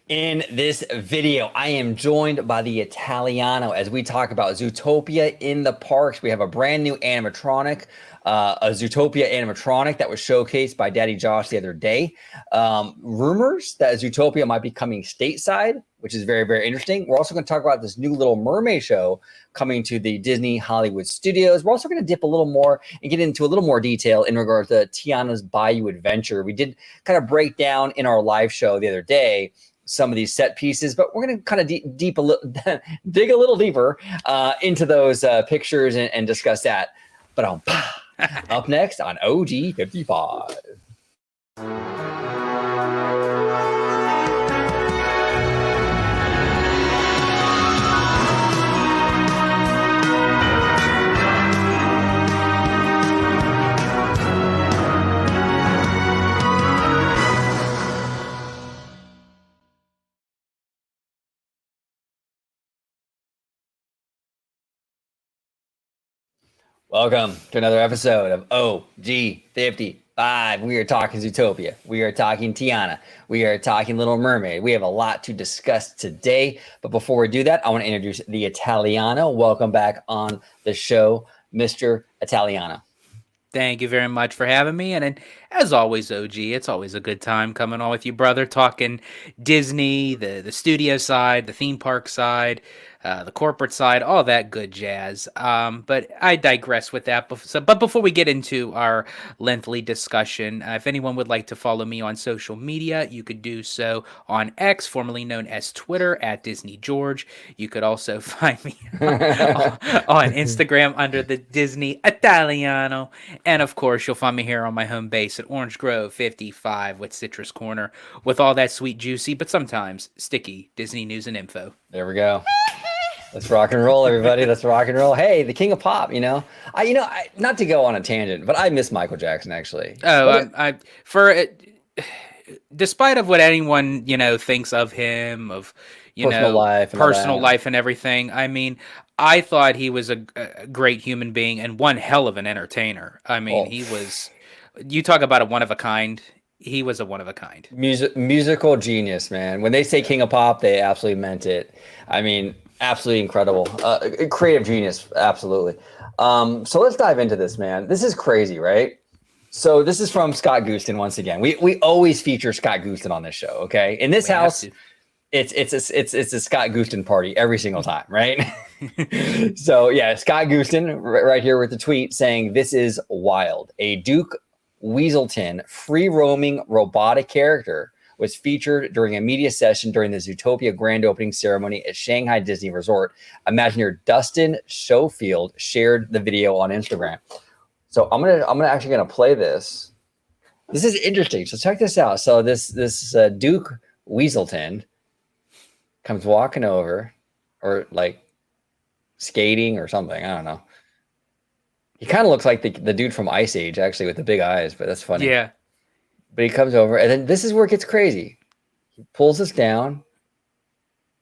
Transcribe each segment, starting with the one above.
In this video, I am joined by the Italiano as we talk about Zootopia in the parks. We have a brand new animatronic, a Zootopia animatronic that was showcased by Daddy Josh the other day. Rumors that Zootopia might be coming stateside, which is very, very interesting. We're also going to talk about this new Little Mermaid show coming to the Disney Hollywood studios. We're also going to dip a little more and get into a little more detail in regards to Tiana's Bayou adventure. We did kind of break down in our live show the other day some of these set pieces, but we're going to kind of dig a little deeper into those pictures and discuss that. But up next on OG 55. Welcome to another episode of OG 55. We are talking Zootopia. We are talking Tiana. We are talking Little Mermaid. We have a lot to discuss today. But before we do that, I want to introduce the Italiano. Welcome back on the show, Mr. Italiano. Thank you very much for having me. And as always, OG, it's always a good time coming on with you, brother, talking Disney, the studio side, the theme park side, the corporate side, all that good jazz. But I digress with that. But before we get into our lengthy discussion, if anyone would like to follow me on social media, you could do so on X, formerly known as Twitter, at Disney George. You could also find me on Instagram under the Disney Italiano. And of course, you'll find me here on my home base at Orange Grove 55 with Citrus Corner with all that sweet, juicy, but sometimes sticky Disney news and info. There we go. Let's rock and roll, everybody. Let's rock and roll. Hey, the king of pop, not to go on a tangent, but I miss Michael Jackson, actually. Despite of what anyone, thinks of him, of, personal life and everything, I mean, I thought he was a great human being and one hell of an entertainer. I mean, you talk about a one of a kind. He was a one of a kind. Musical genius, man. When they say king of pop, they absolutely meant it. I mean, absolutely incredible. Creative genius, absolutely. So let's dive into this, man. This is crazy, right? So this is from Scott Gustin once again. We always feature Scott Gustin on this show, okay? In this house, it's a Scott Gustin party every single time, right? So yeah, Scott Gustin right here with the tweet saying, "This is wild. A Duke Weaselton free-roaming robotic character was featured during a media session during the Zootopia grand opening ceremony at Shanghai Disney Resort. Imagineer Dustin Schofield shared the video on Instagram." So I'm actually gonna play this. This is interesting. So check this out. So this Duke Weaselton comes walking over, or like skating or something. I don't know. He kind of looks like the dude from Ice Age, actually, with the big eyes, but that's funny. Yeah. But he comes over, and then this is where it gets crazy. He pulls us down.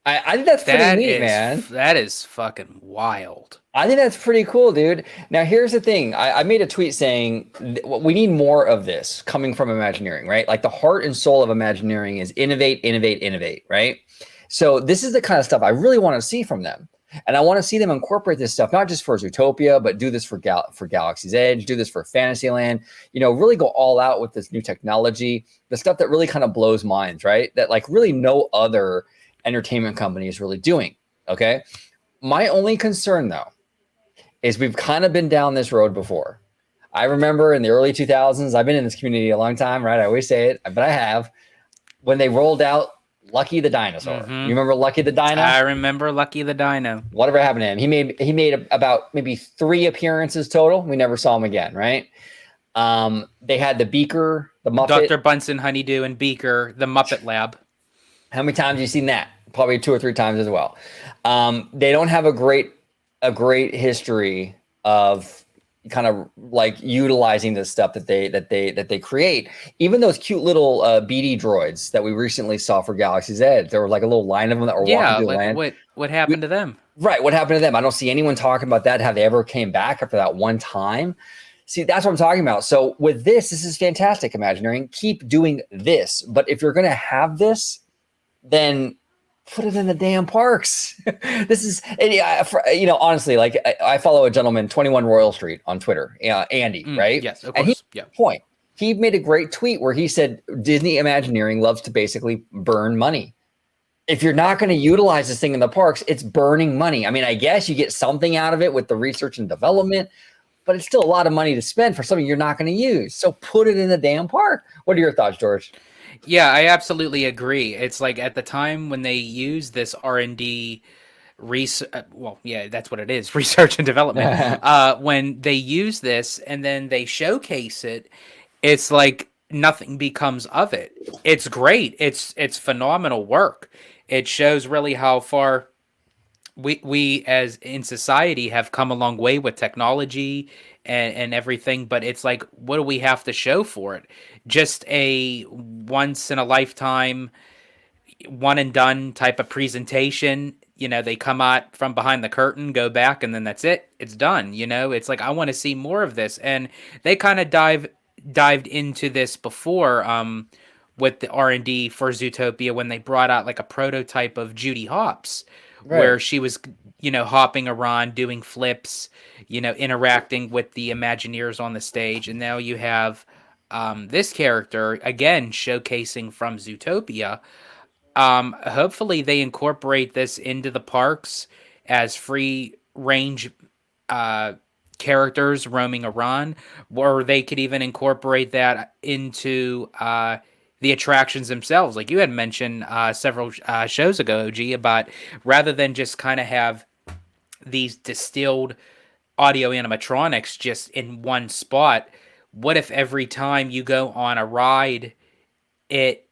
I think that's pretty neat, man. That is fucking wild. I think that's pretty cool, dude. Now, here's the thing. I made a tweet saying we need more of this coming from Imagineering, right? Like the heart and soul of Imagineering is innovate, innovate, innovate, right? So this is the kind of stuff I really want to see from them. And I want to see them incorporate this stuff, not just for Zootopia, but do this for Galaxy's Edge, do this for Fantasyland, really go all out with this new technology, the stuff that really kind of blows minds, right? That like really no other entertainment company is really doing, okay? My only concern, though, is we've kind of been down this road before. I remember in the early 2000s, I've been in this community a long time, right? I always say it, but I have, when they rolled out Lucky the Dinosaur. Mm-hmm. You remember Lucky the Dino? I remember Lucky the Dino. Whatever happened to him? He made about maybe 3 appearances total. We never saw him again, right? They had the Beaker, the Muppet. Dr. Bunsen, Honeydew, and Beaker, the Muppet Lab. How many times have you seen that? Probably 2 or 3 times as well. They don't have a great history of kind of like utilizing the stuff that they create. Even those cute little BD droids that we recently saw for Galaxy's Edge, there were like a little line of them that were walking through the land. What happened to them? Right, what happened to them? I don't see anyone talking about that. Have they ever came back after that one time? See, that's what I'm talking about. So with this is fantastic, Imagineering. Keep doing this. But if you're going to have this, then put it in the damn parks. This is, honestly, like I follow a gentleman, 21 Royal Street on Twitter, Andy, right? Yes, of And he course. Yeah. point. He made a great tweet where he said Disney Imagineering loves to basically burn money. If you're not going to utilize this thing in the parks, it's burning money. I mean, I guess you get something out of it with the research and development, but it's still a lot of money to spend for something you're not going to use. So put it in the damn park. What are your thoughts, George? Yeah, I absolutely agree. It's like at the time when they use this R&D well, yeah, that's what it is, research and development. When they use this and then they showcase it, it's like nothing becomes of it. It's great. It's phenomenal work. It shows really how far we as in society have come a long way with technology and everything, but it's like, what do we have to show for it? Just a once in a lifetime, one and done type of presentation. They come out from behind the curtain, go back, and then that's it. It's done. It's like, I want to see more of this. And they kind of dived into this before, with the R&D for Zootopia, when they brought out like a prototype of Judy Hopps, Right. where she was, hopping around, doing flips, interacting with the Imagineers on the stage. And now you have this character again showcasing from Zootopia. Hopefully they incorporate this into the parks as free range uh, characters roaming around, or they could even incorporate that into the attractions themselves. Like you had mentioned several shows ago, G, about rather than just kind of have these distilled audio animatronics just in one spot, what if every time you go on a ride, it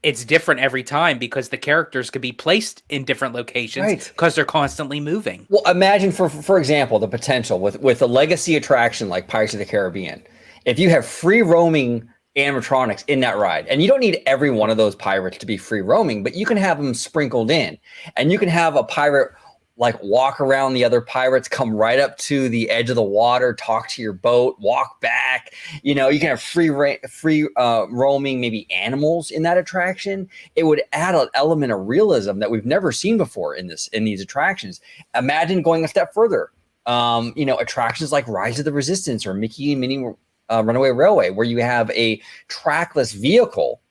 it's different every time because the characters could be placed in different locations Right. because they're constantly moving. Well, imagine for example, the potential with a legacy attraction like Pirates of the Caribbean. If you have free roaming animatronics in that ride, and you don't need every one of those pirates to be free roaming, but you can have them sprinkled in, and you can have a pirate like walk around the other pirates, come right up to the edge of the water, talk to your boat, walk back. You can have free roaming, maybe animals in that attraction. It would add an element of realism that we've never seen before in these attractions. Imagine going a step further. Attractions like Rise of the Resistance or Mickey and Minnie Runaway Railway, where you have a trackless vehicle.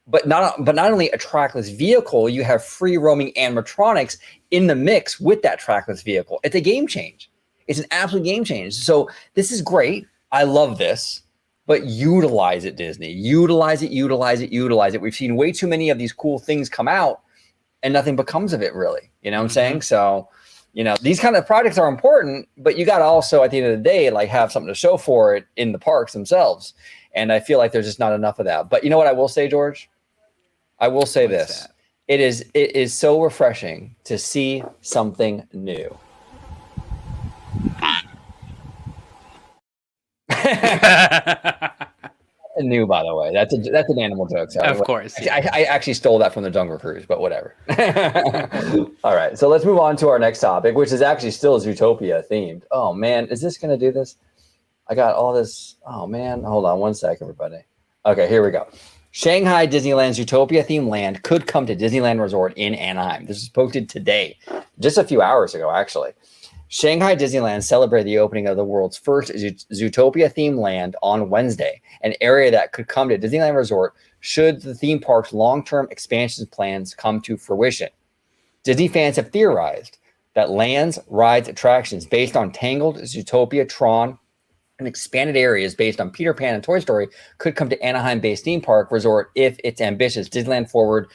But not only a trackless vehicle, you have free roaming animatronics in the mix with that trackless vehicle. It's a game change. It's an absolute game change. So this is great. I love this, but utilize it, Disney. Utilize it, utilize it, utilize it. We've seen way too many of these cool things come out and nothing becomes of it, really. You know what I'm saying? So, these kind of projects are important, but you got to also, at the end of the day, like have something to show for it in the parks themselves. And I feel like there's just not enough of that. But you know what I will say, George? I will say What's this. that? It is so refreshing to see something new. New, by the way. That's an animal joke. So Of course. Yeah. I actually stole that from the Jungle Cruise, but whatever. All right, so let's move on to our next topic, which is actually still Zootopia themed. Oh man, is this gonna do this? I got all this. Oh man, hold on one sec, everybody. Okay, here we go. Shanghai Disneyland's Zootopia-themed land could come to Disneyland Resort in Anaheim. This was posted today, just a few hours ago, actually. Shanghai Disneyland celebrated the opening of the world's first Zootopia-themed land on Wednesday, an area that could come to Disneyland Resort should the theme park's long-term expansion plans come to fruition. Disney fans have theorized that lands, rides, attractions based on Tangled, Zootopia, Tron, and expanded areas based on Peter Pan and Toy Story could come to Anaheim-based theme park resort if its ambitious Disneyland Forward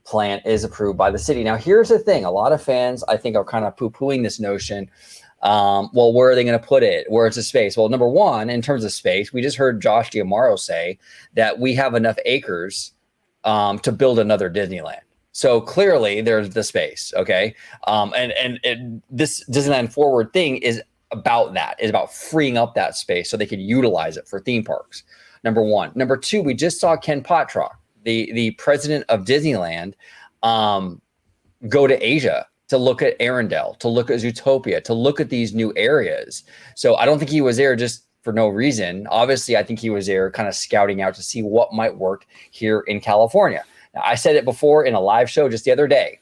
plan is approved by the city. Now, here's the thing. A lot of fans, I think, are kind of poo-pooing this notion. Well, where are they going to put it? Where's the space? Well, number one, in terms of space, we just heard Josh D'Amaro say that we have enough acres to build another Disneyland. So clearly there's the space, okay? And this Disneyland Forward thing is about that, is about freeing up that space so they could utilize it for theme parks. Number one. Number two, we just saw Ken Potrock, the president of Disneyland, go to Asia to look at Arendelle, to look at Zootopia, to look at these new areas. So I don't think he was there just for no reason. Obviously, I think he was there kind of scouting out to see what might work here in California. Now, I said it before in a live show just the other day.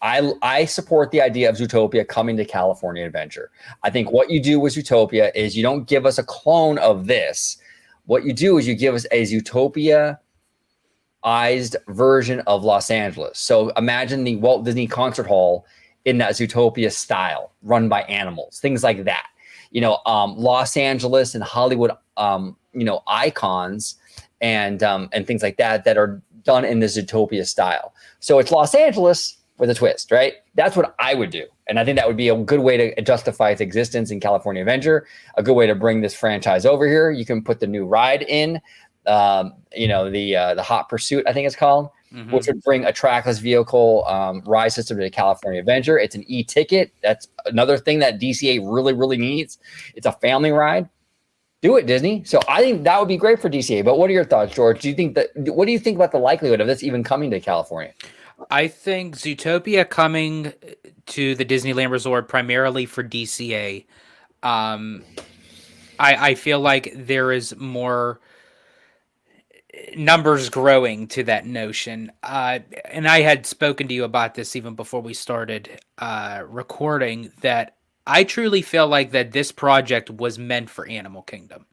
I support the idea of Zootopia coming to California Adventure. I think what you do with Zootopia is you don't give us a clone of this. What you do is you give us a Zootopia version of Los Angeles. So imagine the Walt Disney Concert Hall in that Zootopia style, run by animals, things like that. Los Angeles and Hollywood, icons and things like that that are done in the Zootopia style. So it's Los Angeles with a twist, right? That's what I would do. And I think that would be a good way to justify its existence in California Adventure, a good way to bring this franchise over here. You can put the new ride in, the Hot Pursuit, I think it's called, which would bring a trackless vehicle ride system to California Adventure. It's an e-ticket. That's another thing that DCA really, really needs. It's a family ride. Do it, Disney. So I think that would be great for DCA. But what are your thoughts, George? What do you think about the likelihood of this even coming to California? I think Zootopia coming to the Disneyland Resort primarily for DCA. I feel like there is more numbers growing to that notion. And I had spoken to you about this even before we started recording, that I truly feel like that this project was meant for Animal Kingdom.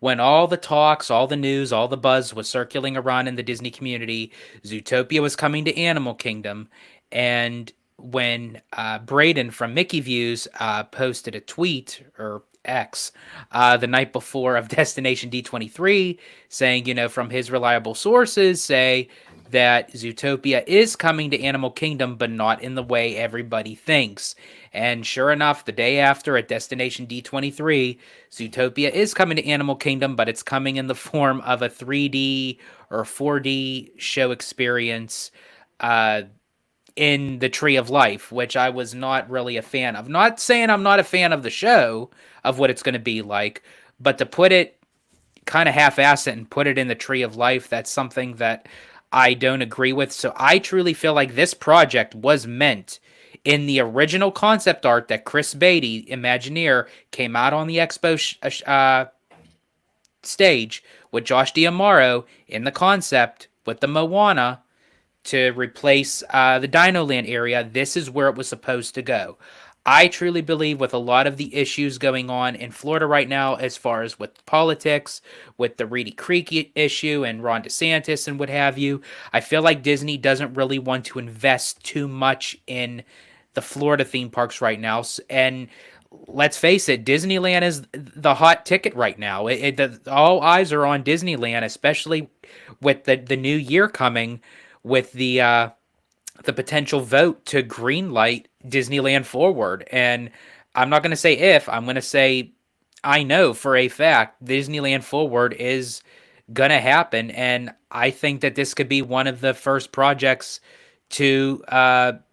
When all the talks, all the news, all the buzz was circling around in the Disney community, Zootopia was coming to Animal Kingdom. And when Braden from Mickey Views posted a tweet, or X, the night before of Destination D23, saying, from his reliable sources, say that Zootopia is coming to Animal Kingdom, but not in the way everybody thinks. And sure enough, the day after at Destination D23, Zootopia is coming to Animal Kingdom, but it's coming in the form of a 3D or 4D show experience in the Tree of Life, which I was not really a fan of. Not saying I'm not a fan of the show, of what it's going to be like, but to put it kind of half-ass it and put it in the Tree of Life, that's something that I don't agree with. So I truly feel like this project was meant in the original concept art that Chris Beatty, Imagineer, came out on the expo stage with Josh D'Amaro in the concept with the Moana to replace the Dino Land area. This is where it was supposed to go. I truly believe, with a lot of the issues going on in Florida right now, as far as with politics, with the Reedy Creek issue and Ron DeSantis and what have you, I feel like Disney doesn't really want to invest too much in the Florida theme parks right now. And let's face it, Disneyland is the hot ticket right now. All eyes are on Disneyland, especially with the new year coming, with the potential vote to greenlight Disneyland Forward. And I'm not going to say if, I'm going to say I know for a fact Disneyland Forward is going to happen. And I think that this could be one of the first projects to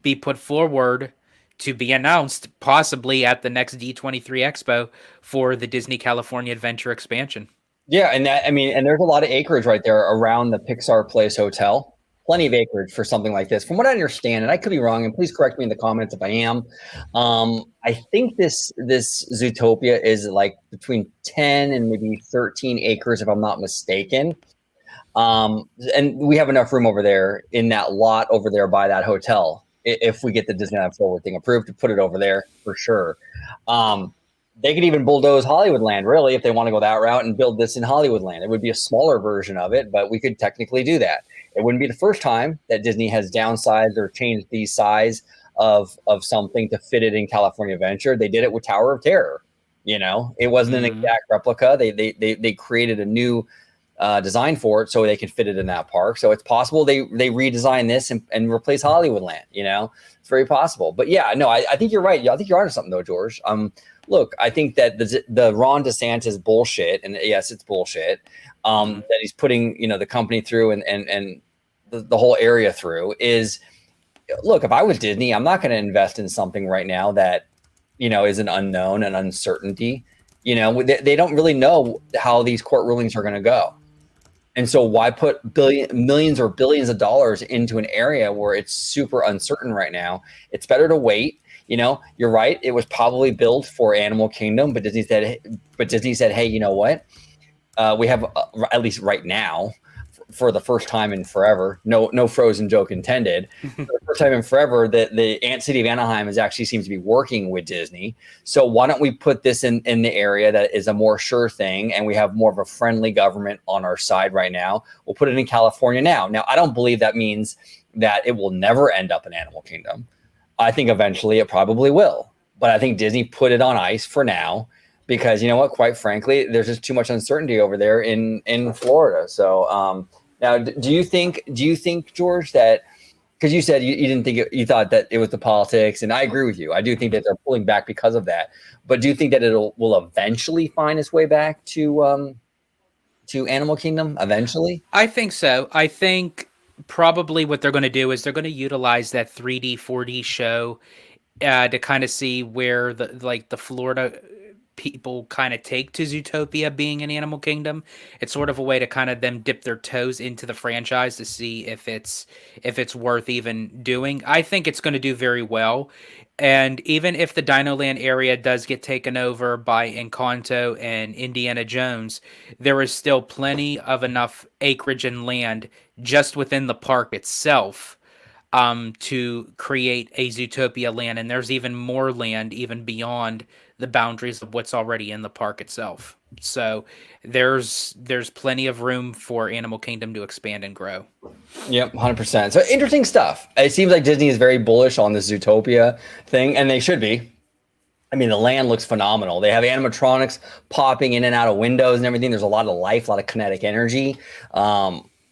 be put forward to be announced, possibly at the next D23 Expo for the Disney California Adventure expansion. Yeah, and there's a lot of acreage right there around the Pixar Place Hotel. Plenty of acreage for something like this. From what I understand, and I could be wrong, and please correct me in the comments if I am, I think this Zootopia is like between 10 and maybe 13 acres, if I'm not mistaken. And we have enough room over there in that lot over there by that hotel, if we get the Disneyland Forward thing approved, to put it over there for sure. They could even bulldoze Hollywoodland, really, if they want to go that route and build this in Hollywoodland. It would be a smaller version of it, but we could technically do that. It wouldn't be the first time that Disney has downsized or changed the size of something to fit it in California Adventure. They did it with Tower of Terror. It wasn't an exact replica. They created a new design for it so they could fit it in that park. So it's possible they redesign this and replace Hollywoodland. It's very possible. But yeah, no, I think you're right. I think you're onto something though, George. Look, I think that the Ron DeSantis bullshit, and yes, it's bullshit, that he's putting the company through and the whole area through is, look, if I was Disney, I'm not going to invest in something right now that is an unknown and uncertainty. They don't really know how these court rulings are going to go. And so why put millions or billions of dollars into an area where it's super uncertain right now? It's better to wait. You're right. It was probably built for Animal Kingdom, but Disney said, hey, you know what? We have, at least right now, for the first time in forever. No Frozen joke intended. For the first time in forever, that the Ant City of Anaheim is actually seems to be working with Disney. So why don't we put this in the area that is a more sure thing, and we have more of a friendly government on our side right now? We'll put it in California now. Now, I don't believe that means that it will never end up in Animal Kingdom. I think eventually it probably will, but I think Disney put it on ice for now because you know what? Quite frankly, there's just too much uncertainty over there in Florida. So now, do you think George that because you said you didn't think you thought that it was the politics, and I agree with you. I do think that they're pulling back because of that. But do you think that will eventually find its way back to Animal Kingdom eventually? I think so. I think probably what they're going to do is they're going to utilize that 3D 4D show to kind of see where the Florida people kind of take to Zootopia being an Animal Kingdom. It's sort of a way to kind of them dip their toes into the franchise to see if it's worth even doing. I think it's going to do very well. And even if the Dino Land area does get taken over by Encanto and Indiana Jones, there is still plenty of enough acreage and land just within the park itself to create a Zootopia land, and there's even more land even beyond the boundaries of what's already in the park itself. So there's plenty of room for Animal Kingdom to expand and grow. Yep, 100%. So interesting stuff. It seems like Disney is very bullish on this Zootopia thing, and they should be. I mean, the land looks phenomenal. They have animatronics popping in and out of windows and everything. There's a lot of life, a lot of kinetic energy.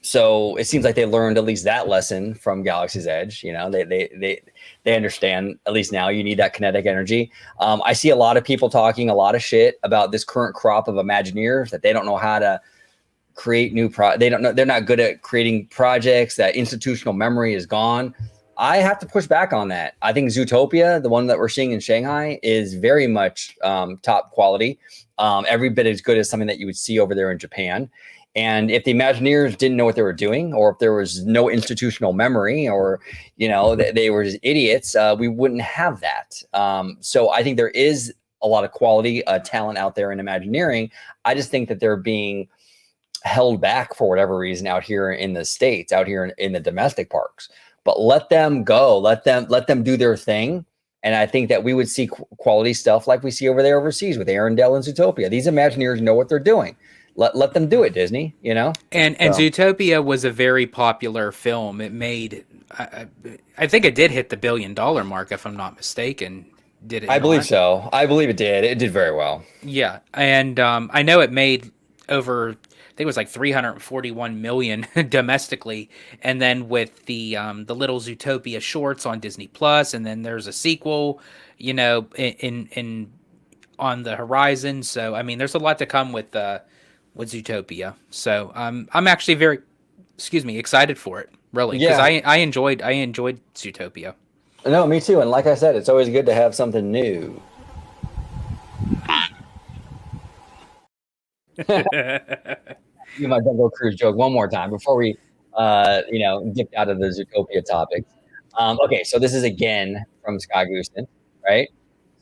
So it seems like they learned at least that lesson from Galaxy's Edge. You know, they understand at least now you need that kinetic energy. I see a lot of people talking a lot of shit about this current crop of Imagineers that they don't know how to create they don't know, they're not good at creating projects, that institutional memory is gone. I have to push back on that. I think Zootopia, the one that we're seeing in Shanghai, is very much top quality, every bit as good as something that you would see over there in Japan. And if the Imagineers didn't know what they were doing, or if there was no institutional memory, or they were just idiots, we wouldn't have that. So I think there is a lot of quality talent out there in Imagineering. I just think that they're being held back for whatever reason out here in the States, out here in the domestic parks. But let them go, let them do their thing. And I think that we would see quality stuff like we see over there overseas with Arendelle and Zootopia. These Imagineers know what they're doing. Let them do it, Disney, And So, Zootopia was a very popular film. It made I think it did hit the $1 billion mark if I'm not mistaken. Did it I believe not? so. I believe it did. It did very well. Yeah, and I know it made over, I think it was like 341 million domestically, and then with the little Zootopia shorts on Disney Plus, and then there's a sequel, in on the horizon. So I mean, there's a lot to come with Zootopia. So I'm actually very, excuse me, excited for it, really, because Yeah. I enjoyed Zootopia. No, me too. And like I said, it's always good to have something new. Do my Jungle Cruise joke one more time before we, get out of the Zootopia topics. Okay, so this is again from Sky Gooston, right?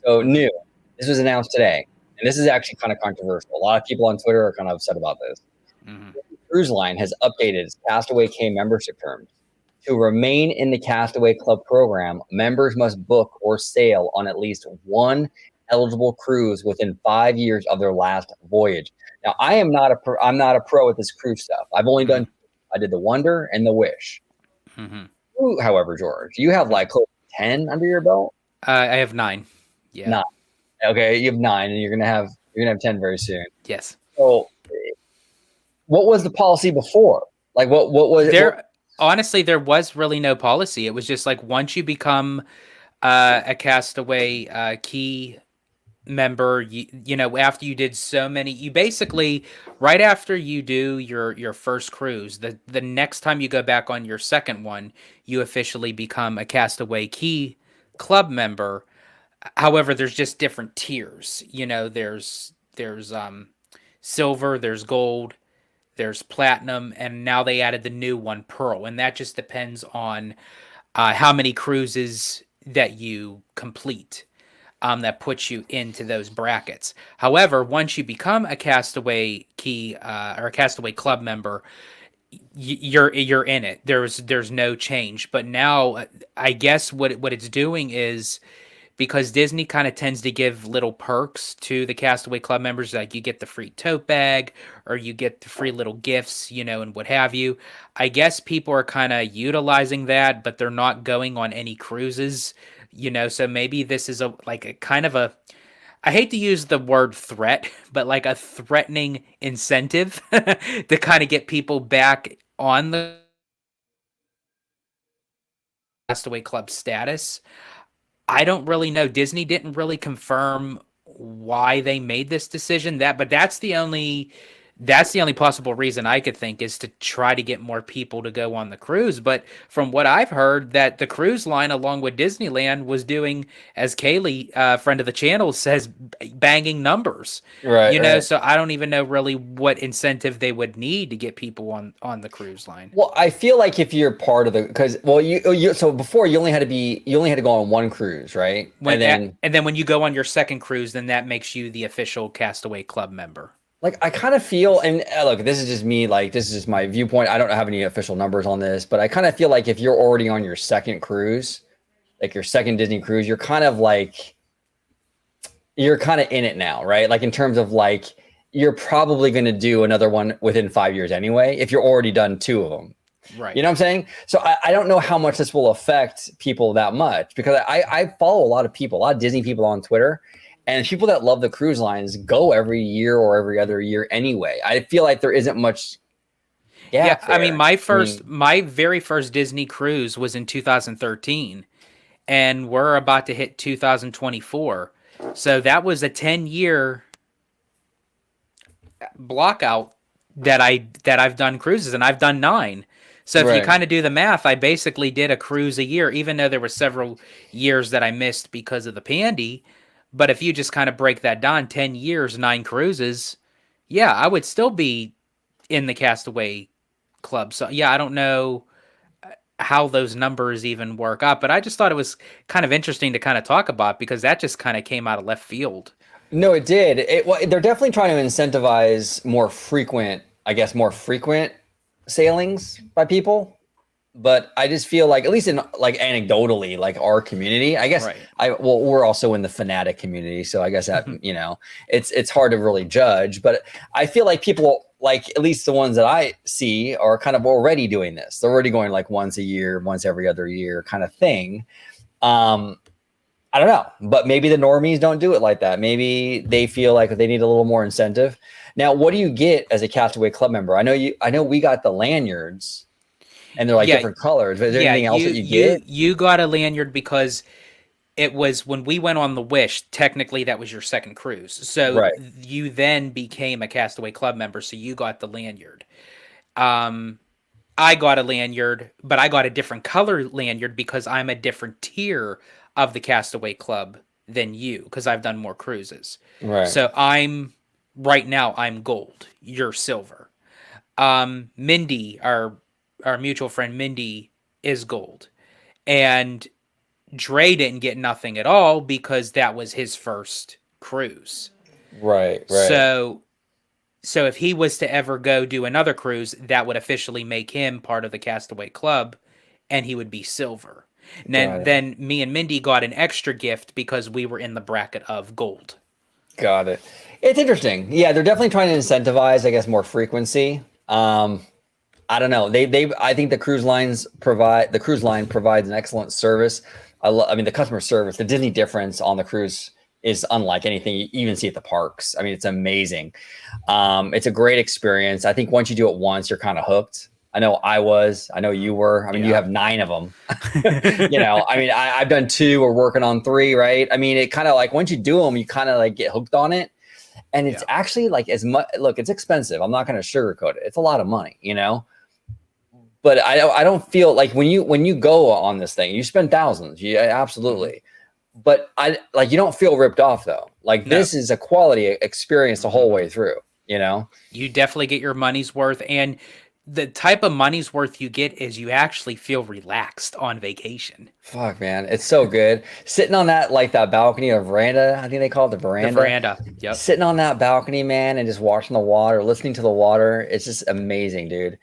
So new. This was announced today, and this is actually kind of controversial. A lot of people on Twitter are kind of upset about this. Mhm. Cruise Line has updated its Castaway K membership terms. To remain in the Castaway Club program, members must book or sail on at least one eligible cruise within 5 years of their last voyage. Now, I'm not a pro at this cruise stuff. I've only Mhm. done. I did the Wonder and the Wish. Mhm. You, however, George, you have like close to 10 under your belt. I have 9. Yeah. Nine. Okay, you have 9, and you're gonna have 10 very soon. Yes. So, what was the policy before? Like, what was it? There honestly there was really no policy. It was just like once you become a Castaway key member, after you did so many, you basically right after you do your first cruise, the next time you go back on your second one, you officially become a Castaway key club member. However, there's just different tiers. There's silver, there's gold, there's platinum, and now they added the new one, pearl, and that just depends on how many cruises that you complete. That puts you into those brackets. However, once you become a Castaway Key or a Castaway Club member, you're in it. There's no change. But now, I guess what it's doing is, because Disney kind of tends to give little perks to the Castaway Club members, like you get the free tote bag or you get the free little gifts, and what have you. I guess people are kind of utilizing that, but they're not going on any cruises, So maybe this is a kind of a, I hate to use the word threat, but like a threatening incentive to kind of get people back on the Castaway Club status. I don't really know. Disney didn't really confirm why they made this decision. But that's the only possible reason I could think, is to try to get more people to go on the cruise. But from what I've heard, that the cruise line, along with Disneyland, was doing, as Kaylee, friend of the channel, says, banging numbers. Right, right. So I don't even know really what incentive they would need to get people on the cruise line. Well, I feel like if you're part of the, because well, you so before you only had to go on one cruise, right? And then And then when you go on your second cruise, then that makes you the official Castaway Club member. like I kind of feel, and look, this is just me, like this is just my viewpoint. I don't have any official numbers on this, but I kind of feel like if you're already on your second cruise, like your second Disney cruise, you're kind of in it now, right? Like in terms of like you're probably going to do another one within 5 years anyway, if you're already done two of them. Right. You know what I'm saying? So I don't know how much this will affect people that much, because I follow a lot of people, a lot of Disney people on Twitter, and people that love the cruise lines go every year or every other year anyway. I feel like there isn't much Yeah, gap I mean, there. I mean, my very first Disney cruise was in 2013, and we're about to hit 2024. So that was a 10-year block out that I've done cruises, and I've done 9. So if you right. kind of do the math, I basically did a cruise a year, even though there were several years that I missed because of the pandy. But if you just kind of break that down, 10 years, 9 cruises, yeah, I would still be in the Castaway Club. So yeah, I don't know how those numbers even work out, but I just thought it was kind of interesting to kind of talk about, because that just kind of came out of left field. No, it did. Well, they're definitely trying to incentivize more frequent, I guess, more frequent sailings by people. But I just feel like, at least in like anecdotally, like our community, I guess Right. well, we're also in the fanatic community, so I guess that it's hard to really judge. But I feel like people, like at least the ones that I see, are kind of already doing this. They're already going like once a year, once every other year, kind of thing. Um, I don't know, but maybe the normies don't do it like that. Maybe they feel like they need a little more incentive. Now, what do you get as a Castaway Club member? I know we got the lanyards, and they're like Yeah, different colors. But is there yeah, anything else you that you you get? you got a lanyard because it was when we went on the Wish. Technically, that was your second cruise, so Right, you then became a Castaway Club member. So you got the lanyard. Um, I got a lanyard, but I got a different color lanyard because I'm a different tier of the Castaway Club than you, because I've done more cruises. right, So right now I'm gold. You're silver. Mindy, our mutual friend Mindy, is gold, and Dre didn't get nothing at all because that was his first cruise. right, right. So if he was to ever go do another cruise, that would officially make him part of the Castaway Club, and he would be silver. And Got it. then me and Mindy got an extra gift because we were in the bracket of gold. Got it. It's interesting. Yeah, they're definitely trying to incentivize, I guess, more frequency. I don't know. I think the cruise line provides an excellent service. I mean, the customer service, the Disney difference on the cruise is unlike anything you even see at the parks. I mean, it's amazing. It's a great experience. I think once you do it once, you're kind of hooked. I know I was. I know you were. I mean, you Yeah. have 9 of them. I mean, I've done 2. We're working on 3, right? I mean, it kind of like once you do them, you kind of like get hooked on it. And it's Yeah. actually like as much. Look, it's expensive. I'm not going to sugarcoat it. It's a lot of money. But I don't feel like when you go on this thing, you spend thousands. Yeah, Hmm. absolutely. But I like you don't feel ripped off though. Like No. this is a quality experience the whole Hmm. way through. You definitely get your money's worth. And the type of money's worth you get is you actually feel relaxed on vacation. Fuck man, it's so good. Sitting on that balcony or veranda, I think they call it the The veranda. veranda. Yep. Sitting on that balcony, man, and just watching the water, listening to the water. It's just amazing, dude.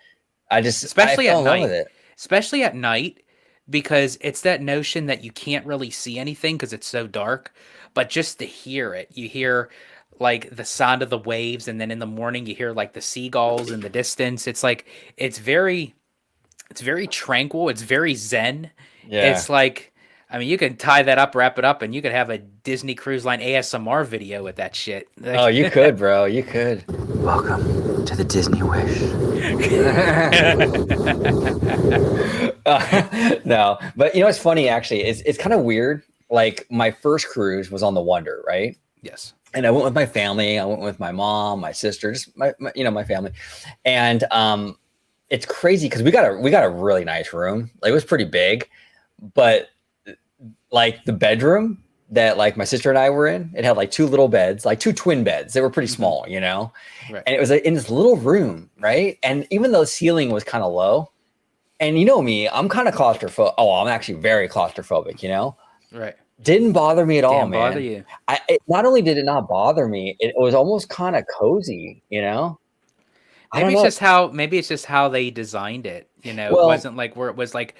I especially fell at in love with night. it. Especially at night, because it's that notion that you can't really see anything because it's so dark, but just to hear it, you hear like the sound of the waves, and then in the morning you hear like the seagulls in the distance. It's like it's very it's very tranquil, it's very zen. Yeah. It's like, I mean, you can tie that up, wrap it up, and you could have a Disney Cruise Line ASMR video with that shit. Oh, Like, you could, bro. You could. Welcome to the Disney Wish. No, but you know what's funny actually is it's kind of weird. Like my first cruise was on the Wonder, right? yes. And I went with my family. I went with my mom, my sister, just my family. And it's crazy because we got a really nice room. Like it was pretty big, but like the bedroom that like my sister and I were in, it had like two little beds, like two twin beds. They were pretty Hmm. small, you know. Right. And it was like, in this little room, right? And even though the ceiling was kind of low, and you know me, I'm kind of claustrophobic. Oh, I'm actually very claustrophobic, you know. Right. Didn't bother me at all, Damn bother man. you. Not only did it not bother me, it was almost kind of cozy, you know. I don't know. Maybe it's just how they designed it. You know, it Well, wasn't like where it was like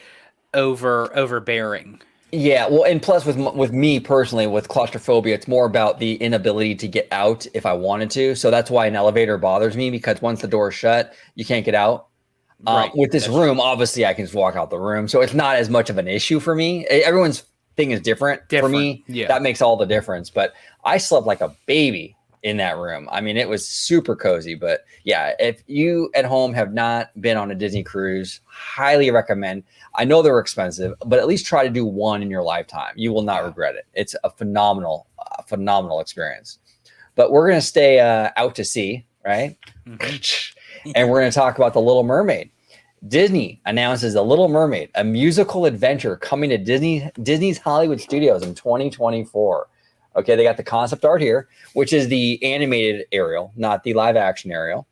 overbearing. yeah, well, and plus with me personally, with claustrophobia, it's more about the inability to get out if I wanted to. So that's why an elevator bothers me because once the door is shut, you can't get out. Right. With this That's true. room, obviously, I can just walk out the room, so it's not as much of an issue for me. Everyone's thing is different. For Different. me, Yeah. that makes all the difference. But I slept like a baby in that room. I mean, it was super cozy. But yeah, if you at home have not been on a Disney cruise, highly recommend. I know they're expensive, but at least try to do one in your lifetime. You will not Yeah. regret it. It's a phenomenal experience. But we're gonna stay out to sea, right? Hmm. And we're going to talk about The Little Mermaid. Disney announces The Little Mermaid, a musical adventure coming to Disney's Hollywood Studios in 2024. Okay, they got the concept art here, which is the animated Ariel, not the live action Ariel.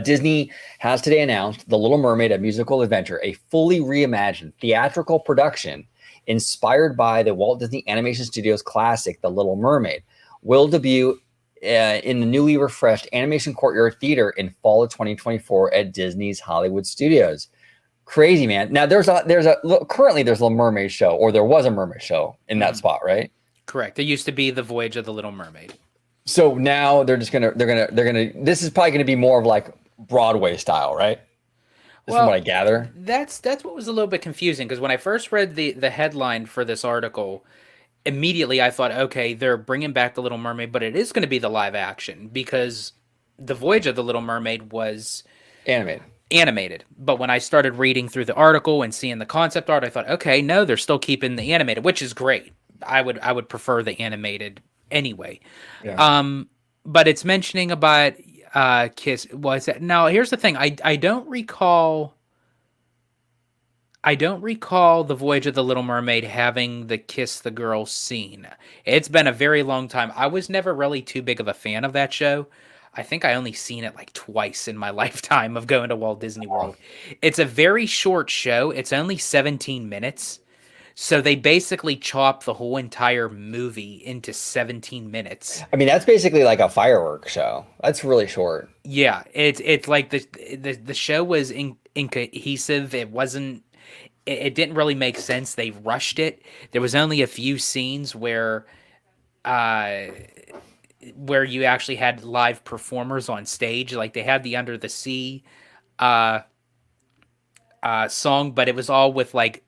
Disney has today announced The Little Mermaid, a musical adventure, a fully reimagined theatrical production inspired by the Walt Disney Animation Studios classic, The Little Mermaid, will debut in the newly refreshed Animation Courtyard Theater in fall of 2024 at Disney's Hollywood Studios. Crazy, man. Now currently there's a Mermaid show, or there was a Mermaid show in that Hmm. spot, right? Correct. There used to be the Voyage of the Little Mermaid. So now they're gonna this is probably gonna be more of like Broadway style, right? This is from what Well, I gather. that's what was a little bit confusing because when I first read the headline for this article, immediately I thought, okay, they're bringing back the Little Mermaid, but it is going to be the live action because the Voyage of the Little Mermaid was Animated. animated. But when I started reading through the article and seeing the concept art, I thought, okay, no, they're still keeping the animated, which is great. I would prefer the animated anyway. Yeah. But it's mentioning about Kiss. Was that now? Here's the thing. I don't recall. I don't recall the Voyage of the Little Mermaid having the kiss the girl scene. It's been a very long time. I was never really too big of a fan of that show. I think I only seen it like twice in my lifetime of going to Walt Disney World. It's a very short show. It's only 17 minutes. So they basically chop the whole entire movie into 17 minutes. I mean, that's basically like a fireworks show. That's really short. Yeah, it's like the show was incohesive. It wasn't it didn't really make sense. They rushed it. There was only a few scenes uh where you actually had live performers on stage. Like they had the Under the Sea uh song, but it was all with like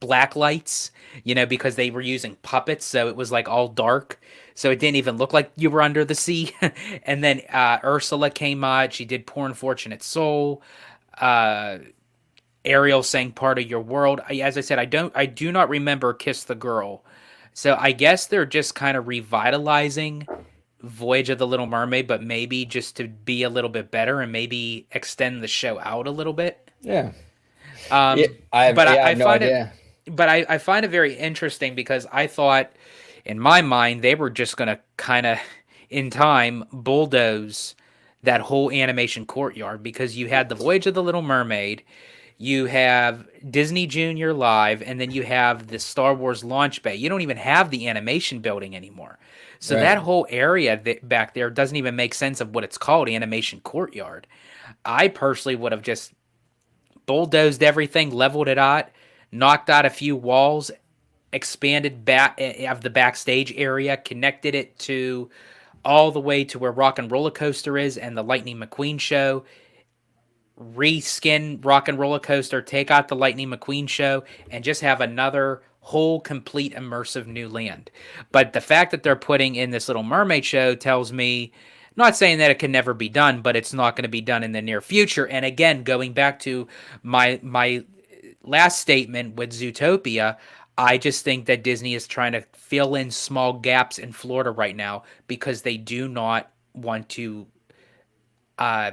black lights, because they were using puppets, so it was like all dark. So it didn't even look like you were under the sea. And then Ursula came out. She did Poor Unfortunate Soul. Uh Ariel sang Part of Your World. As I said, I do not remember Kiss the Girl. So I guess they're just kind of revitalizing Voyage of the Little Mermaid, but maybe just to be a little bit better and maybe extend the show out a little bit. Yeah. Yeah. Um, but I I have no find it, idea. but I find it very interesting because I thought, in my mind, they were just gonna kind of, in time, bulldoze that whole animation courtyard because you had the Voyage of the Little Mermaid, you have Disney Junior Live, and then you have the Star Wars launch bay. You don't even have the animation building anymore. So that Right. whole area back there doesn't even make sense of what it's called, animation courtyard. I personally would have just bulldozed everything, leveled it out, knocked out a few walls, expanded back of the backstage area, connected it to all the way to where Rock and Roller Coaster is and the Lightning McQueen show. Reskin Rock and Roller Coaster, take out the Lightning McQueen show, and just have another whole complete immersive new land. But the fact that they're putting in this Little Mermaid show tells me, not saying that it can never be done, but it's not going to be done in the near future. And again, going back to my last statement with Zootopia, I just think that Disney is trying to fill in small gaps in Florida right now because they do not want to uh,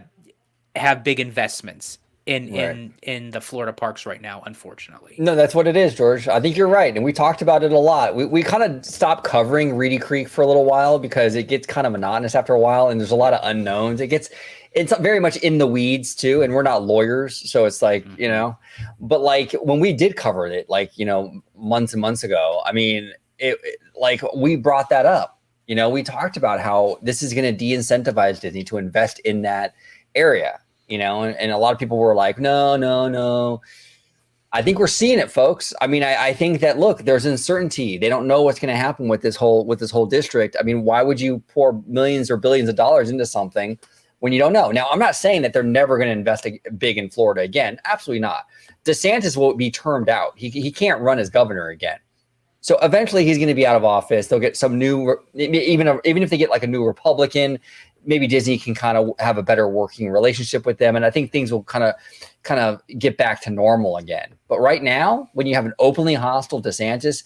have big investments in Right. in the Florida parks right now, unfortunately. No, that's what it is, George. I think you're right. And we talked about it a lot. We kind of stopped covering Reedy Creek for a little while because it gets kind of monotonous after a while and there's a lot of unknowns. It's very much in the weeds too. And we're not lawyers. So it's like, but like when we did cover it, like, months and months ago, I mean, like we brought that up, we talked about how this is going to de-incentivize Disney to invest in that area, and a lot of people were like, no, no, no. I think we're seeing it, folks. I mean, I think that, look, there's uncertainty. They don't know what's going to happen with this whole district. I mean, why would you pour millions or billions of dollars into something when you don't know? Now, I'm not saying that they're never going to invest big in Florida again. Absolutely not. DeSantis will be termed out. He can't run as governor again. So eventually he's going to be out of office. They'll get some new, even if they get like a new Republican, maybe Disney can kind of have a better working relationship with them. And I think things will kind of get back to normal again. But right now, when you have an openly hostile DeSantis,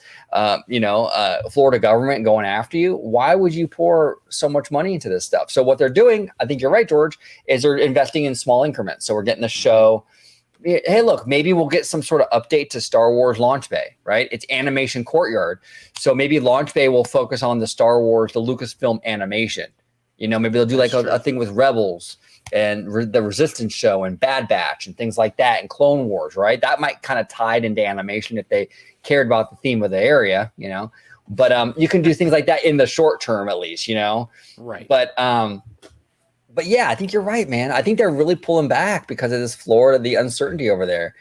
Florida government going after you, why would you pour so much money into this stuff? So what they're doing, I think you're right, George, is they're investing in small increments. So we're getting the show. Hey, look, maybe we'll get some sort of update to Star Wars Launch Bay, right? It's Animation Courtyard. So maybe Launch Bay will focus on the Star Wars, the Lucasfilm animation. Maybe they'll do like a thing with Rebels and the Resistance show and Bad Batch and things like that and Clone Wars, right? That might kind of tie it into animation if they cared about the theme of the area, But you can do things like that in the short term, at least, Right. But yeah, I think you're right, man. I think they're really pulling back because of this Florida, the uncertainty over there,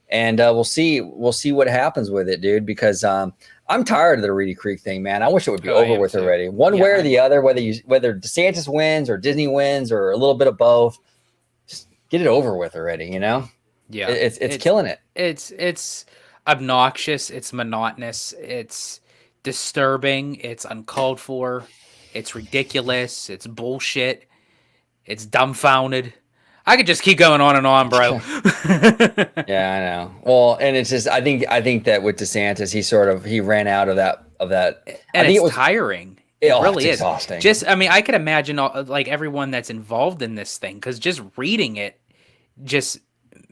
and we'll see what happens with it, dude. Because I'm tired of the Reedy Creek thing, man. I wish it would be over with already, one way or the other. Whether DeSantis wins or Disney wins or a little bit of both, just get it over with already. Yeah, it's killing it. It's obnoxious. It's monotonous. It's disturbing. It's uncalled for. It's ridiculous. It's bullshit. It's dumbfounded. I could just keep going on and on, bro. Yeah, I know. Well, and it's just I think that with DeSantis, he ran out of that And it's tiring. It really is exhausting. Just I could imagine like everyone that's involved in this thing, because just reading it just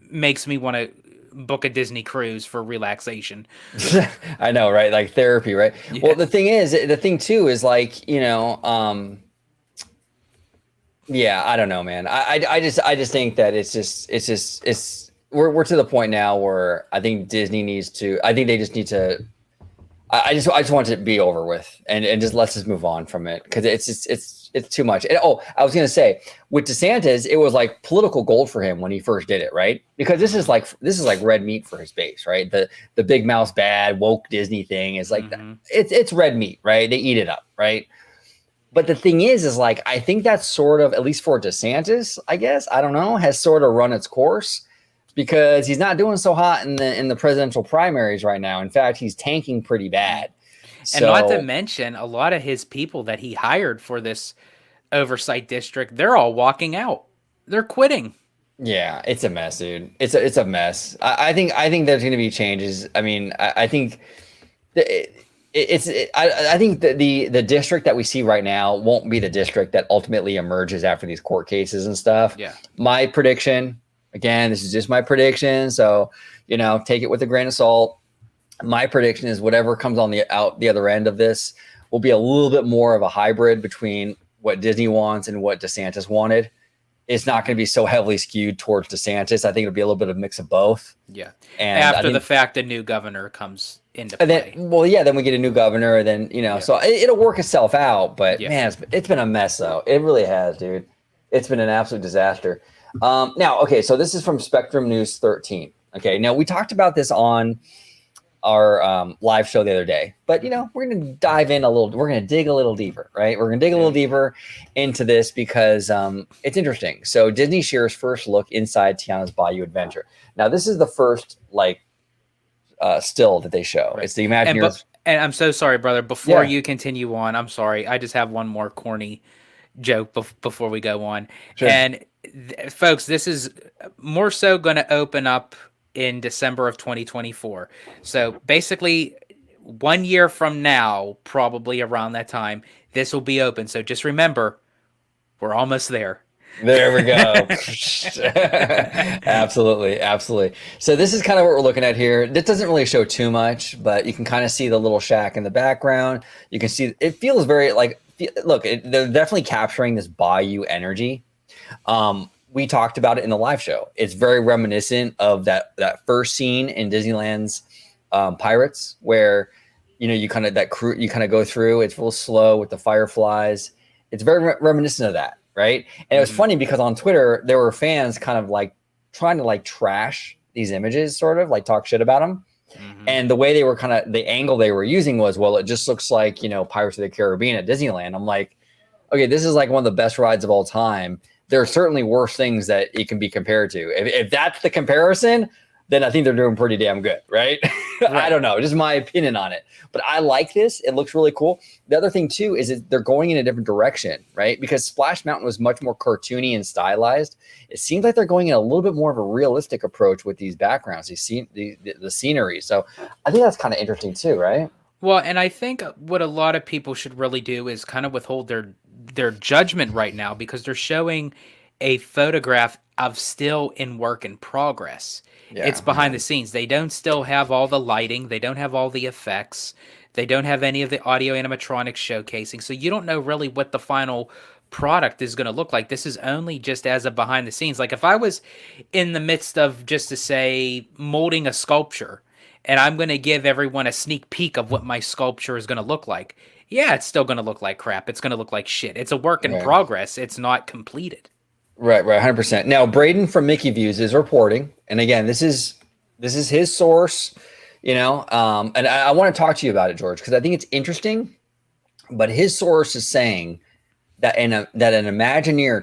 makes me want to book a Disney cruise for relaxation. I know, right? Like therapy, right? Yeah. Well, the thing too is like, yeah, I don't know, man. I just think that we're to the point now where I think Disney needs to. I think they just need to. I just want it to be over with and just let's just move on from it because it's too much. And, I was gonna say with DeSantis, it was like political gold for him when he first did it, right? Because this is like red meat for his base, right? The big mouse bad woke Disney thing is like it's red meat, right? They eat it up, right? But the thing is like, I think that's sort of, at least for DeSantis, I guess, I don't know, has sort of run its course because he's not doing so hot in the presidential primaries right now. In fact, he's tanking pretty bad. And not to mention, a lot of his people that he hired for this oversight district, they're all walking out. They're quitting. Yeah, it's a mess, dude. It's a mess. I think there's going to be changes. I mean, I think I think that the district that we see right now won't be the district that ultimately emerges after these court cases and stuff. Yeah. My prediction, again, this is just my prediction, so take it with a grain of salt. My prediction is whatever comes on the other end of this will be a little bit more of a hybrid between what Disney wants and what DeSantis wanted. It's not going to be so heavily skewed towards DeSantis. I think it'll be a little bit of a mix of both. Yeah. And after the fact, a new governor comes into play. Then we get a new governor, and then so it'll work itself out. But man, it's been a mess though. It really has, dude. It's been an absolute disaster. Now, okay, so this is from Spectrum News 13. Okay, now we talked about this on our live show the other day, but we're going to dive in a little. We're going to dig a little deeper, right? We're going to dig a little deeper into this because it's interesting. So Disney shares first look inside Tiana's Bayou adventure. Now, this is the first still that they show. Right. It's the Imagineers. And I'm so sorry, brother. Before Yeah, you continue on, I'm sorry. I just have one more corny joke before we go on. sure. And folks, this is more so going to open up in December of 2024. So basically, 1 year from now, probably around that time, this will be open. So just remember, we're almost there. There we go. Absolutely, absolutely. So this is kind of what we're looking at here. This doesn't really show too much, but you can kind of see the little shack in the background. You can see it feels very look, they're definitely capturing this Bayou energy. We talked about it in the live show. It's very reminiscent of that first scene in Disneyland's Pirates, where you kind of go through. It's real slow with the fireflies. It's very reminiscent of that, right? And it was funny because on Twitter there were fans kind of trying to trash these images, sort of talk shit about them. And the way they were the angle they were using was, well, it just looks like Pirates of the Caribbean at Disneyland. I'm like, okay, this is one of the best rides of all time. There are certainly worse things that it can be compared to. If that's the comparison, then I think they're doing pretty damn good, right? I don't know, just my opinion on it. But I like this. It looks really cool. The other thing too is they're going in a different direction, right? Because Splash Mountain was much more cartoony and stylized. It seems like they're going in a little bit more of a realistic approach with these backgrounds, the scenery. So I think that's kind of interesting too, right? Well, and I think what a lot of people should really do is kind of withhold their judgment right now because they're showing a photograph of still in work in progress. Yeah. It's behind the scenes. They don't still have all the lighting, they don't have all the effects, they don't have any of the audio animatronics showcasing. So you don't know really what the final product is going to look like. This is only just as a behind the scenes. Like if I was in the midst of, just to say, molding a sculpture, and I'm going to give everyone a sneak peek of what my sculpture is going to look like. Yeah, it's still going to look like crap. It's going to look like shit. It's a work in progress. It's not completed. Right, 100%. Now, Braden from Mickey Views is reporting, and again, this is his source, and I want to talk to you about it, George, because I think it's interesting. But his source is saying that an Imagineer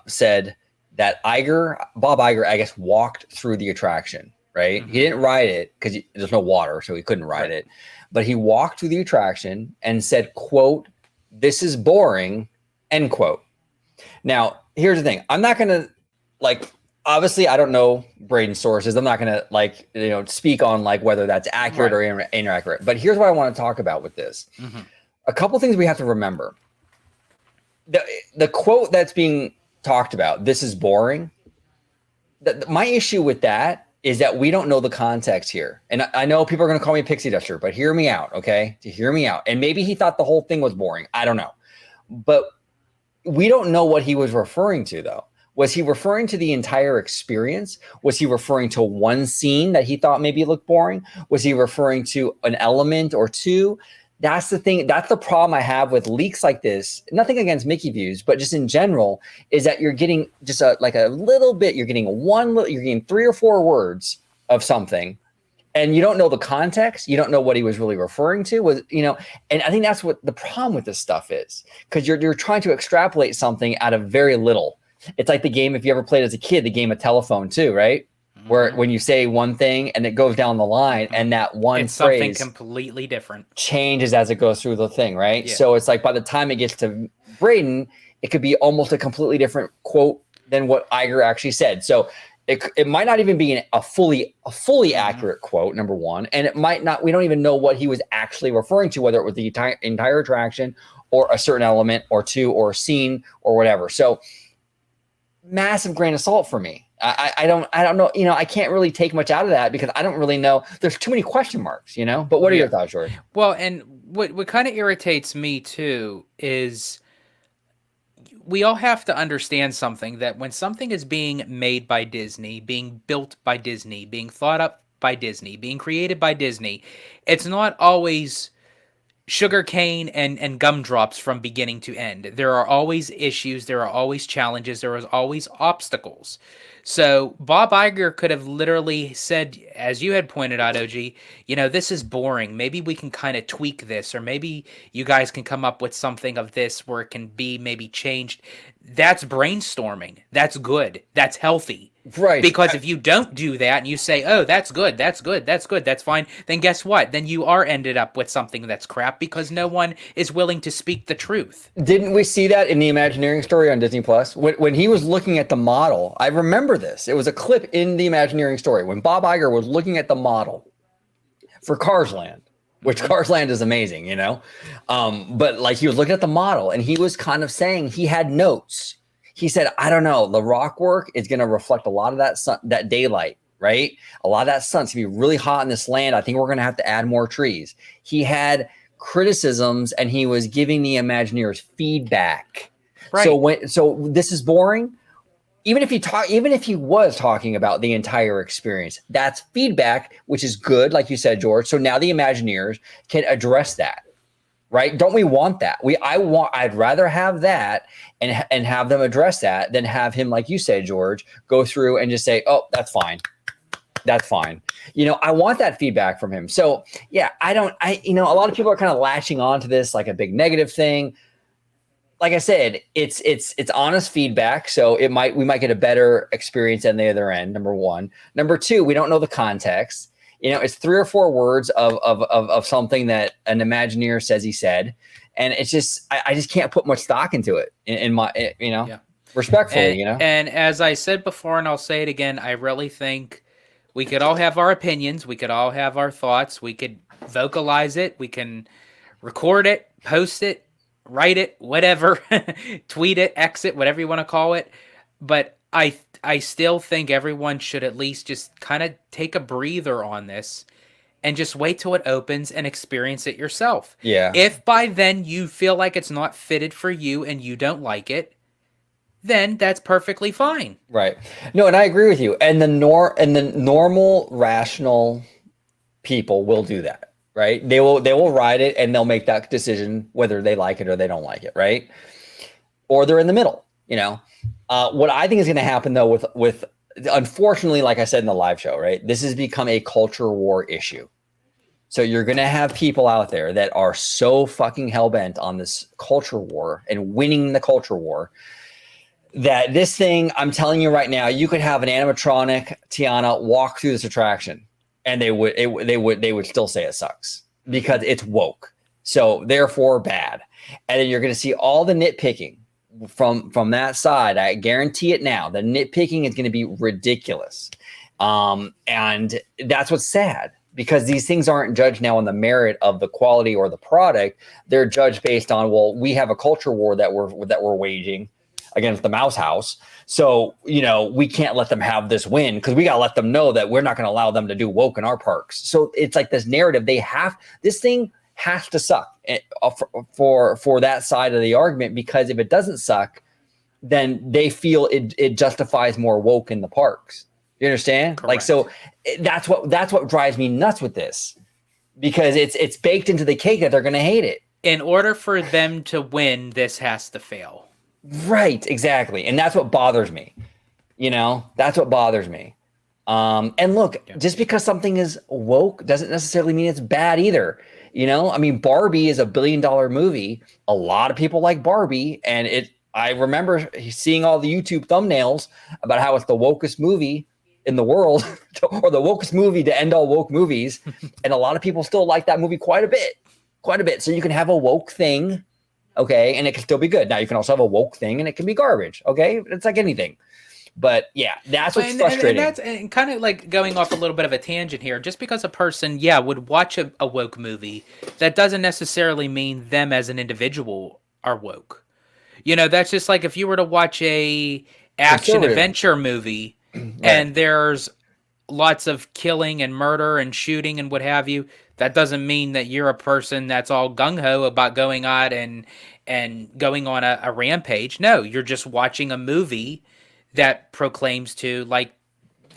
said that Bob Iger, I guess, walked through the attraction. Right, he didn't ride it because there's no water, so he couldn't ride it. But he walked through the attraction and said, "quote This is boring," end quote. Now, here's the thing. I'm not going to obviously I don't know Braden's sources. I'm not going to speak on whether that's accurate or inaccurate. But here's what I want to talk about with this. A couple things we have to remember. The quote that's being talked about, "This is boring." My issue with that is that we don't know the context here. And I know people are going to call me a pixie duster, but hear me out, okay? Hear me out. And maybe he thought the whole thing was boring. I don't know. But we don't know what he was referring to, though. Was he referring to the entire experience? Was he referring to one scene that he thought maybe looked boring? Was he referring to an element or two? That's the thing. That's the problem I have with leaks like this. Nothing against Mickey Views, but just in general, is that you're getting just a little bit. You're getting you're getting 3 or 4 words of something, and you don't know the context. You don't know what he was really referring to. And I think that's what the problem with this stuff is, because you're trying to extrapolate something out of very little. It's like the game, if you ever played as a kid, the game of telephone too, right? Where when you say one thing and it goes down the line, and that one It's phrase something completely different changes as it goes through the thing, right? Yeah. So it's by the time it gets to Braden, it could be almost a completely different quote than what Iger actually said. So it might not even be a fully accurate quote, number one, and it might not. We don't even know what he was actually referring to, whether it was the entire attraction or a certain element or two or a scene or whatever. So massive grain of salt for me. I don't know. I can't really take much out of that because I don't really know. There's too many question marks, But what are your thoughts, George? Well, and what kind of irritates me too is we all have to understand something, that when something is being made by Disney, being built by Disney, being thought up by Disney, being created by Disney, it's not always sugar cane and gumdrops from beginning to end. There are always issues, there are always challenges, there are always obstacles. So Bob Iger could have literally said, as you had pointed out, OG, this is boring. Maybe we can kind of tweak this, or maybe you guys can come up with something of this where it can be maybe changed. That's brainstorming. That's good. That's healthy. Right. Because if you don't do that and you say, oh, that's good, that's good, that's good, that's fine, then guess what? Then you are ended up with something that's crap because no one is willing to speak the truth. Didn't we see that in the Imagineering story on Disney Plus? When he was looking at the model, I remember this. It was a clip in the Imagineering story when Bob Iger was looking at the model for Cars Land, which Cars Land is amazing, but like he was looking at the model and he was kind of saying he had notes. He said, I don't know, the rock work is going to reflect a lot of that sun, that daylight, right? A lot of that sun's going to be really hot in this land. I think we're going to have to add more trees. He had criticisms and he was giving the Imagineers feedback. Right. So this is boring. Even if he was talking about the entire experience, that's feedback, which is good, like you said, George. So now the Imagineers can address that. Right? Don't we want that? I'd rather have that and have them address that than have him, like you said, George, go through and just say, oh, that's fine. That's fine. I want that feedback from him. So yeah, a lot of people are kind of latching onto this like a big negative thing. Like I said, it's honest feedback. So we might get a better experience on the other end. Number one. Number two, we don't know the context. It's 3 or 4 words of something that an Imagineer says he said. And it's just, I just can't put much stock into it in my, respectfully, And as I said before, and I'll say it again, I really think we could all have our opinions. We could all have our thoughts. We could vocalize it. We can record it, post it, write it, whatever, tweet it, exit, whatever you want to call it. But I still think everyone should at least just kind of take a breather on this and just wait till it opens and experience it yourself. Yeah. If by then you feel like it's not fitted for you and you don't like it, then that's perfectly fine. Right. No, and I agree with you. And the normal, rational people will do that, right? They will ride it and they'll make that decision whether they like it or they don't like it, right? Or they're in the middle, What I think is going to happen though with unfortunately, like I said in the live show, right? This has become a culture war issue. So you're going to have people out there that are so fucking hell-bent on this culture war and winning the culture war that this thing, I'm telling you right now, you could have an animatronic Tiana walk through this attraction and they would still say it sucks because it's woke. So therefore bad. And then you're going to see all the nitpicking from that side. I guarantee it now. The nitpicking is going to be ridiculous. And that's what's sad because these things aren't judged now on the merit of the quality or the product. They're judged based on, well, we have a culture war that we're waging against the Mouse House. So, we can't let them have this win because we got to let them know that we're not going to allow them to do woke in our parks. So it's like this narrative. This thing has to suck for that side of the argument, because if it doesn't suck, then they feel it justifies more woke in the parks. You understand? Correct. Like, so that's what drives me nuts with this, because it's baked into the cake that they're going to hate it. In order for them to win, this has to fail. Right, exactly. And that's what bothers me. That's what bothers me. And look, just because something is woke doesn't necessarily mean it's bad either. Barbie is $1 billion movie. A lot of people like Barbie, and I remember seeing all the YouTube thumbnails about how it's the wokest movie in the world, or the wokest movie to end all woke movies. And a lot of people still like that movie quite a bit. So you can have a woke thing, okay, and it can still be good. Now you can also have a woke thing and it can be garbage, okay? It's like anything. But yeah, that's what's frustrating. And that's kind of like going off a little bit of a tangent here. Just because a person, would watch a woke movie, that doesn't necessarily mean them as an individual are woke. That's just like if you were to watch a action adventure movie right. And there's lots of killing and murder and shooting and what have you, that doesn't mean that you're a person that's all gung-ho about going out and going on a rampage. No, you're just watching a movie that proclaims to, like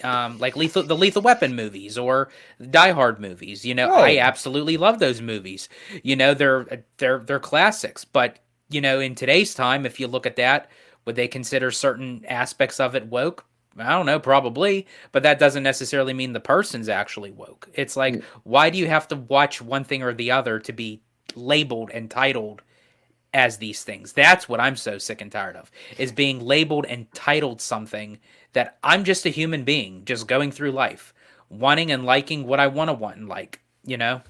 like the Lethal Weapon movies or Die Hard movies. You know, I Right. absolutely love those movies. You know, they're classics. But you know, in today's time, if you look at that, would they consider certain aspects of it woke? I don't know, probably, but that doesn't necessarily mean the person's actually woke. It's like, why do you have to watch one thing or the other to be labeled and titled as these things? That's what I'm so sick and tired of, is being labeled and titled something that I'm just a human being, just going through life, wanting and liking what I want to want and like, you know?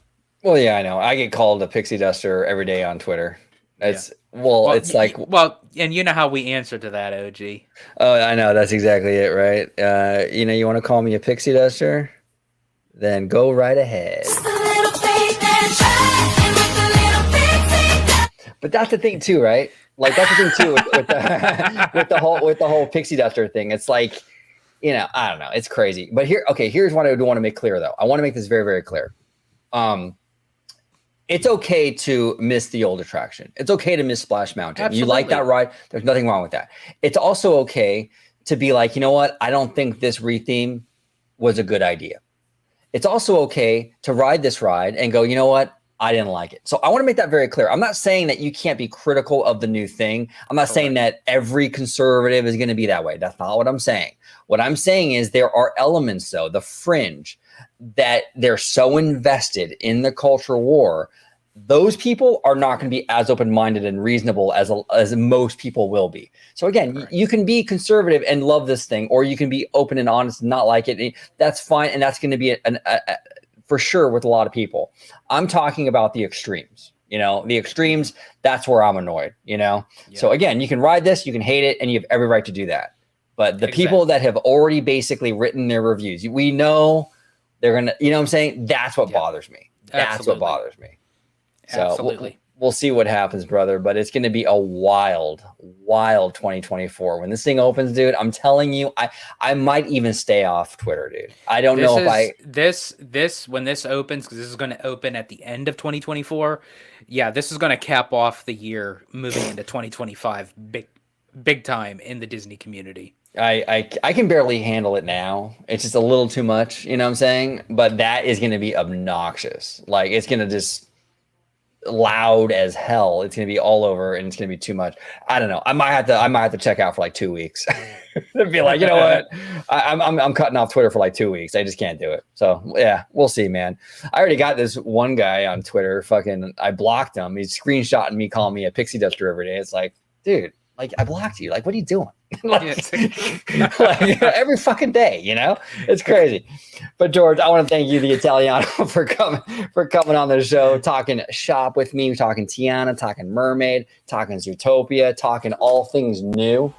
Well, yeah, I know. I get called a pixie duster every day on Twitter. Yeah. It's like, Well, and you know how we answer to that, OG. oh, I know. That's exactly it, right? You want to call me a pixie duster? Then go right ahead. But that's the thing too, right? Like that's the thing too with the with the whole pixie duster thing. It's like, I don't know. It's crazy. But here's what I do want to make clear though. I want to make this very, very clear. It's okay to miss the old attraction. It's okay to miss Splash Mountain. Absolutely. You like that ride. There's nothing wrong with that. It's also okay to be like, you know what? I don't think this retheme was a good idea. It's also okay to ride this ride and go, you know what? I didn't like it. So I want to make that very clear. I'm not saying that you can't be critical of the new thing. I'm not saying that every conservative is going to be that way. That's not what I'm saying. What I'm saying is there are elements, though, the fringe, that they're so invested in the culture war. Those people are not going to be as open-minded and reasonable as most people will be. So again, you can be conservative and love this thing, or you can be open and honest and not like it. That's fine, and that's going to be for sure with a lot of people. I'm talking about the extremes. The extremes. That's where I'm annoyed. Yeah. So again, you can ride this, you can hate it, and you have every right to do that. But the people that have already basically written their reviews, we know they're gonna. You know what I'm saying? That's what bothers me. That's what bothers me. So Absolutely. We'll see what happens, brother. But it's going to be a wild 2024 when this thing opens, dude. I'm telling you, I might even stay off Twitter, dude. I don't know if I when this opens, because this is going to open at the end of 2024. Yeah, this is going to cap off the year moving into 2025, big time in the Disney community. I can barely handle it now. It's just a little too much, you know what I'm saying? But that is going to be obnoxious. Like it's going to just loud as hell. It's going to be all over and it's going to be too much. I don't know. I might have to check out for like 2 weeks. To be like, you know what? I'm cutting off Twitter for like 2 weeks. I just can't do it. So yeah, we'll see, man. I already got this one guy on Twitter. I blocked him. He's screenshotting me, calling me a pixie duster every day. It's like, dude, like I blocked you. Like, what are you doing? like every fucking day, it's crazy. But George, I want to thank you, the Italiano, for coming on the show, talking shop with me, talking Tiana, talking Mermaid, talking Zootopia, talking all things new.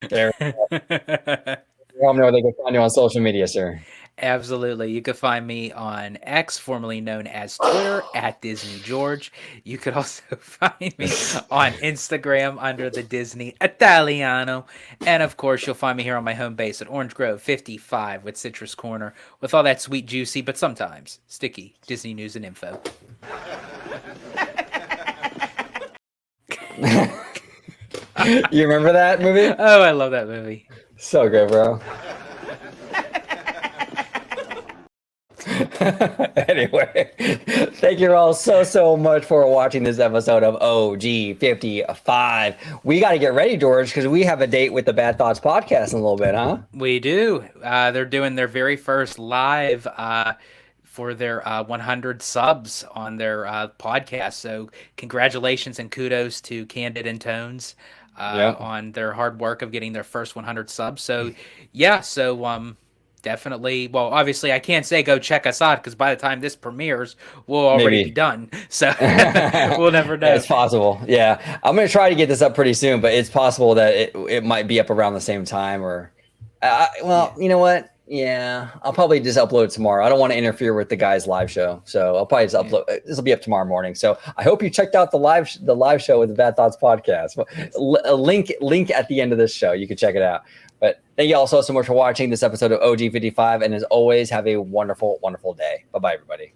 There. Let them know they can find you on social media, sir. Absolutely. You can find me on X, formerly known as Twitter, at Disney George. You could also find me on Instagram under the Disney Italiano. And of course, you'll find me here on my home base at Orange Grove 55 with Citrus Corner, with all that sweet, juicy, but sometimes sticky Disney news and info. You remember that movie? Oh, I love that movie. So good, bro. Anyway, thank you all so much for watching this episode of OG 55. We got to get ready, George, because we have a date with the Bad Thoughts podcast in a little bit, huh? We do. They're doing their very first live for their 100 subs on their podcast. So congratulations and kudos to Candid and Tones on their hard work of getting their first 100 subs. So yeah, definitely. Well, obviously, I can't say go check us out because by the time this premieres, we'll already be done. So we'll never know. It's possible. Yeah, I'm gonna try to get this up pretty soon, but it's possible that it might be up around the same time. Or, you know what? Yeah, I'll probably just upload it tomorrow. I don't want to interfere with the guys' live show, so I'll probably just upload. This will be up tomorrow morning. So I hope you checked out the live show with the Bad Thoughts podcast. A link at the end of this show. You can check it out. But thank you all so much for watching this episode of OG 55. And as always, have a wonderful, wonderful day. Bye-bye, everybody.